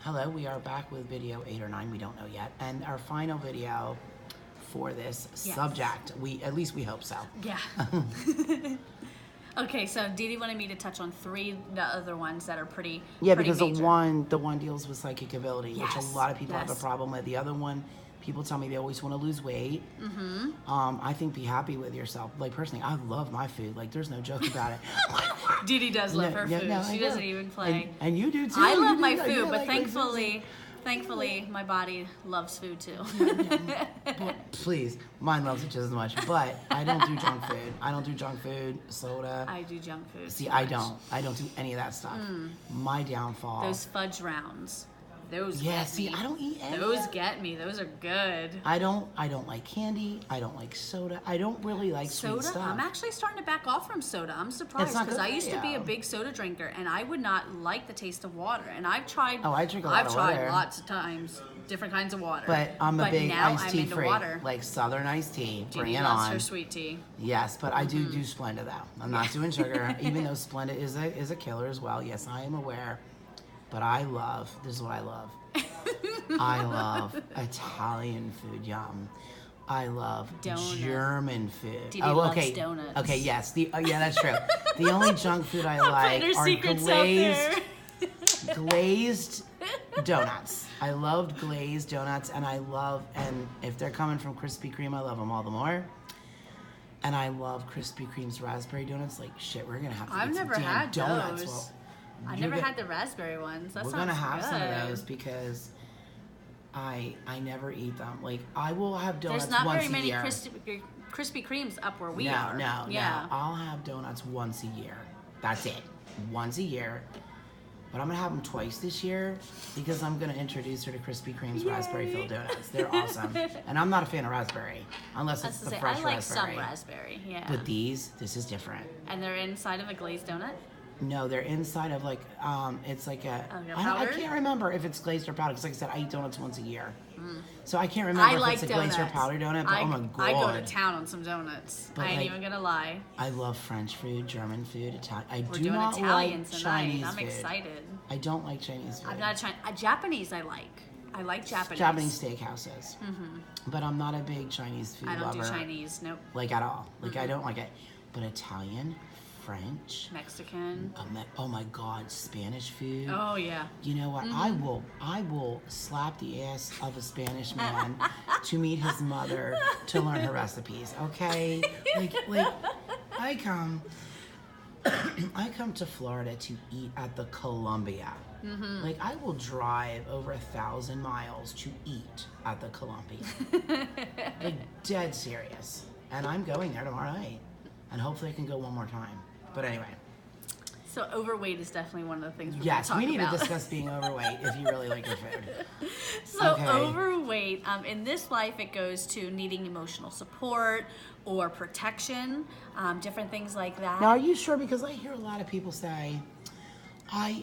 Hello, we are back with video 8 or 9, we don't know yet. And our final video for this subject, at least we hope so. Yeah. Okay, so Dee Dee wanted me to touch on 3 other ones that are pretty because major. the one deals with psychic ability, which a lot of people have a problem with. The other one, people tell me they always want to lose weight. I think be happy with yourself. Like, personally, I love my food. Like, there's no joke about it. Dee Dee does love her food. She doesn't even play. And you do too. I love my food, but thankfully, my body loves food too. Please, mine loves it just as much. But I don't do junk food. I don't do junk food, soda. I do junk food. See, I don't do any of that stuff. My downfall. Those fudge rounds. Those I don't eat any. Those get me. Those are good. I don't like candy. I don't like soda. I don't really like sweet stuff. I'm actually starting to back off from soda. I'm surprised because I used to be a big soda drinker and I would not like the taste of water. And I've tried. Oh, I drink a lot of water. I've tried lots of times, different kinds of water. But I'm a big iced tea freak, water. like Southern iced tea. Bring it loves on. her sweet tea. Yes, but I do Splenda though. I'm not doing sugar, even though Splenda is a killer as well. Yes, I am aware. But this is what I love. I love Italian food, yum. I love German food. Dee Dee loves donuts. Okay, yes. That's true. The only junk food I like are glazed donuts. I loved glazed donuts, and if they're coming from Krispy Kreme, I love them all the more. And I love Krispy Kreme's raspberry donuts. Like, shit, we're gonna have to get some damn donuts. Those. I never had the raspberry ones. We're gonna have some of those because I never eat them. Like, I will have donuts once a year. There's not very many Krispy Kremes up where we are. No. I'll have donuts once a year. That's it. Once a year. But I'm gonna have them twice this year because I'm gonna introduce her to Krispy Kreme's raspberry-filled donuts. They're awesome. And I'm not a fan of raspberry unless it's the fresh raspberry. I like some raspberry. Yeah. But this is different. And they're inside of a glazed donut? No, they're inside of like, it's like I can't remember if it's glazed or powdered, because like I said, I eat donuts once a year. So I can't remember if it's a glazed or powdered donut, but oh my God. I go to town on some donuts. I ain't even gonna lie. I love French food, German food, Italian. We're doing Italian tonight. Chinese I'm food. excited. I don't like Chinese food. I'm not Japanese I like. I like Japanese. Japanese steakhouses. But I'm not a big Chinese food lover. I don't do Chinese, nope. Like at all. Like I don't like it. But Italian, French, Mexican. Oh my God, Spanish food. Oh yeah. You know what? I will slap the ass of a Spanish man to meet his mother to learn her recipes. Okay, like I come to Florida to eat at the Columbia. Like, I will drive over 1,000 miles to eat at the Columbia. Like, dead serious. And I'm going there tomorrow night, and hopefully I can go one more time. But anyway. So overweight is definitely one of the things we're going to talk about. Yes, we need to discuss being overweight if you really like your food. So overweight, in this life, it goes to needing emotional support or protection, different things like that. Now, are you sure? Because I hear a lot of people say, I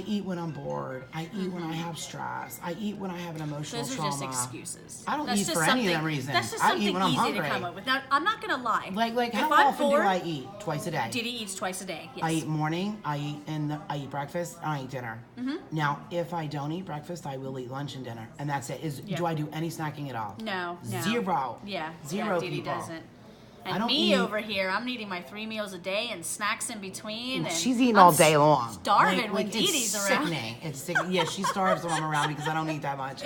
eat when I'm bored. I eat when I have stress. I eat when I have an emotional trauma. Those are just excuses. I don't eat for any of them reasons. That's just I something eat when I'm easy hungry. to come up with. Now, I'm not going to lie. Like how often do I eat? Twice a day. Dee Dee eats twice a day. Yes. I eat morning. I eat breakfast. And I eat dinner. Now, if I don't eat breakfast, I will eat lunch and dinner, and that's it. Do I do any snacking at all? No. Zero. Yeah. Zero Dee Dee people. doesn't. And me over here, I'm eating my 3 meals a day and snacks in between. And she's eating all day long. Starving when Dee Dee's around. Sickening. It's sickening. Yeah, she starves when I'm around because I don't eat that much.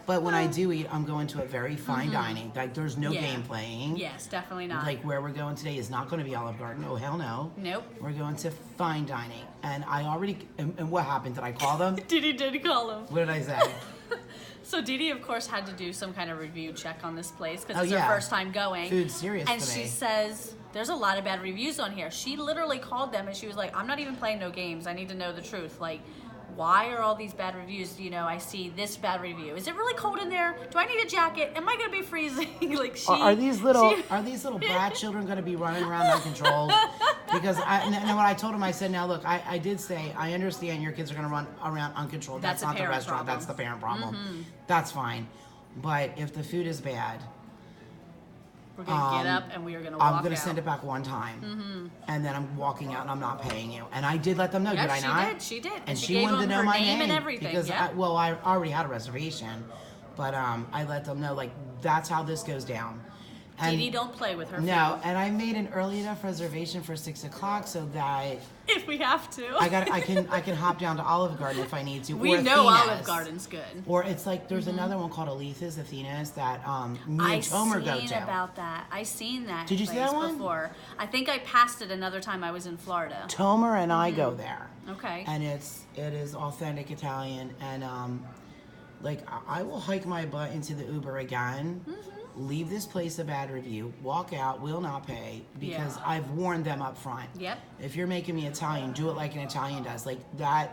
But when I do eat, I'm going to a very fine dining. Like, there's no game playing. Yes, definitely not. Like, where we're going today is not going to be Olive Garden. Oh, hell no. Nope. We're going to fine dining. And I already... And what happened? Did I call them? Dee Dee did call them. What did I say? So Dee Dee, of course, had to do some kind of review check on this place because it's her first time going. Food's serious and today. She says, there's a lot of bad reviews on here. She literally called them and she was like, I'm not even playing no games. I need to know the truth. Like, why are all these bad reviews? You know, I see this bad review. Is it really cold in there? Do I need a jacket? Am I going to be freezing? Like, are these little brat children going to be running around uncontrolled? Because and what I told him, I said, now look, I did say, I understand your kids are going to run around uncontrolled. That's not the restaurant. Problem. That's the parent problem. That's fine. But if the food is bad, We're gonna get up and we are gonna walk out. I'm gonna send it back one time, and then I'm walking out and I'm not paying you. And I did let them know, Yep, did I not? She did. And she gave wanted to them know her my name name and everything. because Yep. I already had a reservation, but I let them know, like, that's how this goes down. And Dee Dee, don't play with her food. no, and I made an early enough reservation for 6 o'clock so that If we have to. I can hop down to Olive Garden if I need to. We or know Athena's. Olive Garden's good. Or it's like there's another one called Athena's that me and Tomer go to. I seen about that. I seen that. Did you see that one? Before? I think I passed it another time I was in Florida. Tomer and I go there. Okay. And it is authentic Italian, and like I will hike my butt into the Uber again. Leave this place a bad review, walk out, will not pay, because Yeah. I've warned them up front. Yep. If you're making me Italian, do it like an Italian does. Like that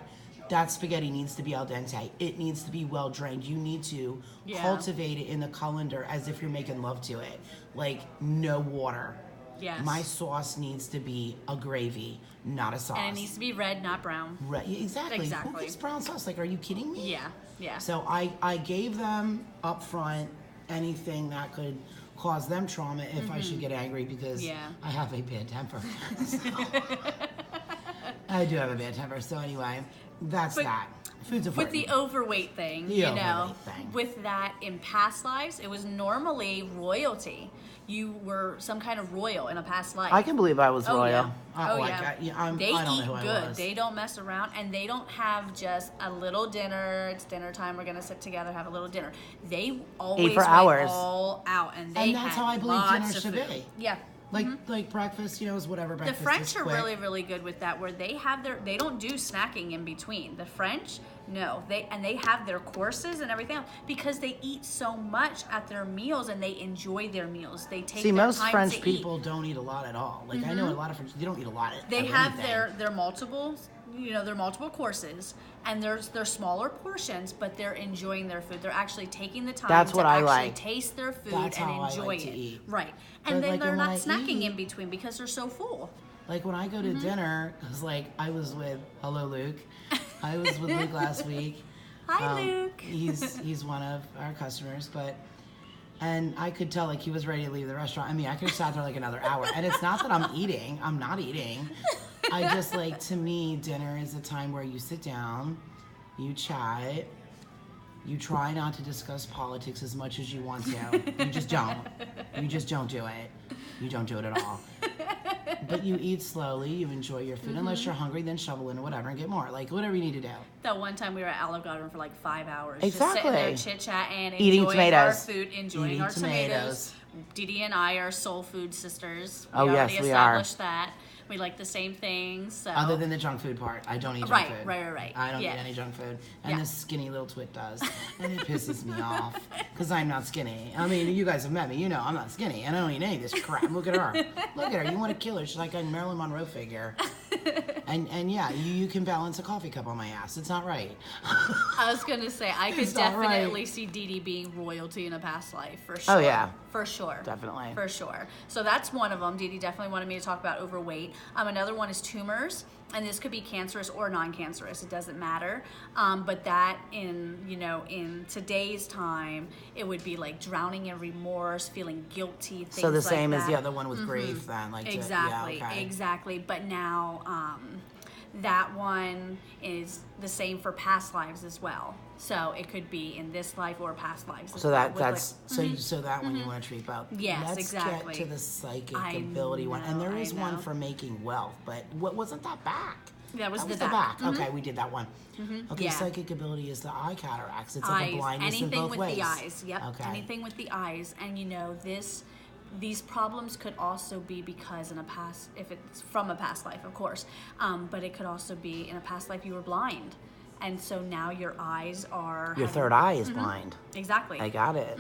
spaghetti needs to be al dente. It needs to be well drained. You need to cultivate it in the colander as if you're making love to it. Like, no water. Yes. My sauce needs to be a gravy, not a sauce. And it needs to be red, not brown. Right, exactly. Exactly. Who gets brown sauce? Like, are you kidding me? Yeah. Yeah. So I gave them up front anything that could cause them trauma if I should get angry, because I have a bad temper. So, I do have a bad temper. So anyway, that's that. Food's important. With the overweight thing, with that in past lives, it was normally royalty. You were some kind of royal in a past life. I can believe I was royal. Yeah. I don't They eat know who good. I was. They don't mess around, and they don't have just a little dinner. It's dinner time. We're gonna sit together, have a little dinner. They always for went hours. all out, and they that's had how I believe lots dinner of should food. be. Yeah. Like breakfast, is whatever The breakfast French is are quick. really, really good with that, where they have they don't do snacking in between. The French, no, they have their courses and everything else, because they eat so much at their meals and they enjoy their meals. They take See, their most time French to people don't eat a lot at all. Like, I know a lot of French, they don't eat a lot. They of have anything. their multiple, their multiple courses, and their smaller portions, but they're enjoying their food. They're actually taking the time That's to what I actually like. taste their food That's and how I enjoy like to it. eat. Right. But And then like, they're when not I snacking eat- in between because they're so full. Like, when I go to dinner, because, like, I was with, hello, Luke. I was with Luke last week. Hi, Luke. He's one of our customers, and I could tell, like, he was ready to leave the restaurant. I mean, I could have sat there, like, another hour. And it's not that I'm eating. I'm not eating. I just, like, to me, dinner is a time where you sit down, you chat, you try not to discuss politics as much as you want to. You just don't. You just don't do it. You don't do it at all. But you eat slowly, you enjoy your food. Unless you're hungry, then shovel in or whatever and get more. Like, whatever you need to do. That one time we were at Olive Garden for like 5 hours. Exactly. Just sitting there chit-chatting, Eating enjoying tomatoes. our food, enjoying Eating our tomatoes. tomatoes. Dee Dee and I are soul food sisters. Oh, yes, already we are. established that. We like the same things. So. Other than the junk food part. I don't eat junk Right, food. right. I don't Yeah. eat any junk food. And Yeah. this skinny little twit does. And it pisses me off. Because I'm not skinny. I mean, you guys have met me. You know I'm not skinny. And I don't eat any of this crap. Look at her. Look at her. You want to kill her. She's like a Marilyn Monroe figure. And yeah, you can balance a coffee cup on my ass. It's not right. I was going to say, I could It's not right. definitely see Dee Dee being royalty in a past life, for sure. Oh, yeah. For sure. Definitely. For sure. So that's one of them. Dee Dee definitely wanted me to talk about overweight. Another one is tumors, and this could be cancerous or non-cancerous. It doesn't matter. But that in today's time, it would be like drowning in remorse, feeling guilty, things So the like same that. as the other one with grief then. Like Exactly, yeah, okay. exactly. But now that one is the same for past lives as well. So it could be in this life or past lives. as So well, that with, that's so that one you want to treat about. Yes, Let's exactly. get to the psychic I ability one, and there know, is I one know. for making wealth, but what wasn't that back? That was the back. back. Okay, we did that one. Okay, Yeah. psychic ability is the eye cataracts. It's like a eyes, blindness in anything both with ways. the eyes. Yep. Okay. Anything with the eyes, and these problems could also be because in a past, if it's from a past life, of course, but it could also be in a past life you were blind, and so now your eyes are Your third eye is blind. Exactly. I got it.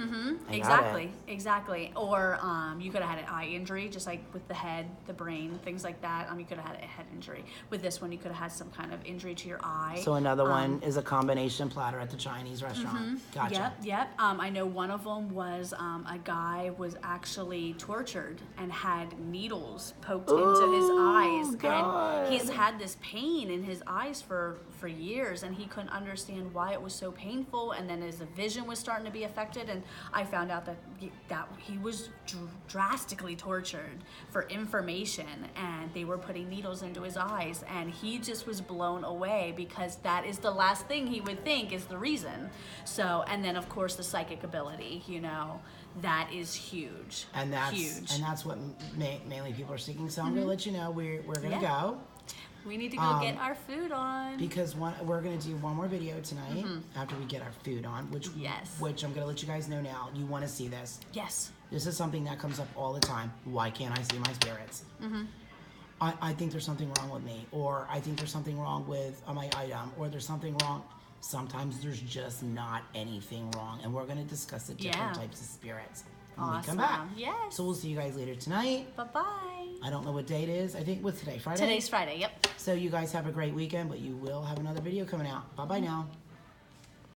Exactly. Or you could have had an eye injury, just like with the head, the brain, things like that. You could have had a head injury. With this one, you could have had some kind of injury to your eye. So another one is a combination platter at the Chinese restaurant. Gotcha. Yep. I know one of them was a guy was actually tortured and had needles poked into his eyes. God. And he's had this pain in his eyes for years. and he couldn't understand why it was so painful, and then his vision was starting to be affected, and I found out that he was drastically tortured for information, and they were putting needles into his eyes, and he just was blown away because that is the last thing he would think is the reason. So, and then of course the psychic ability, you know, that is huge. And that's huge. And that's what mainly people are seeking. So I'm gonna let you know we're gonna go. We need to go get our food on. Because we're going to do one more video tonight after we get our food on, which I'm going to let you guys know now. You want to see this. Yes. This is something that comes up all the time. Why can't I see my spirits? I think there's something wrong with me, or I think there's something wrong with my item, or there's something wrong. Sometimes there's just not anything wrong, and we're going to discuss the different types of spirits when we come back. Yes. So we'll see you guys later tonight. Bye-bye. I don't know what date it is. I think, what's today, Friday? Today's Friday, yep. So you guys have a great weekend, but you will have another video coming out. Bye-bye now.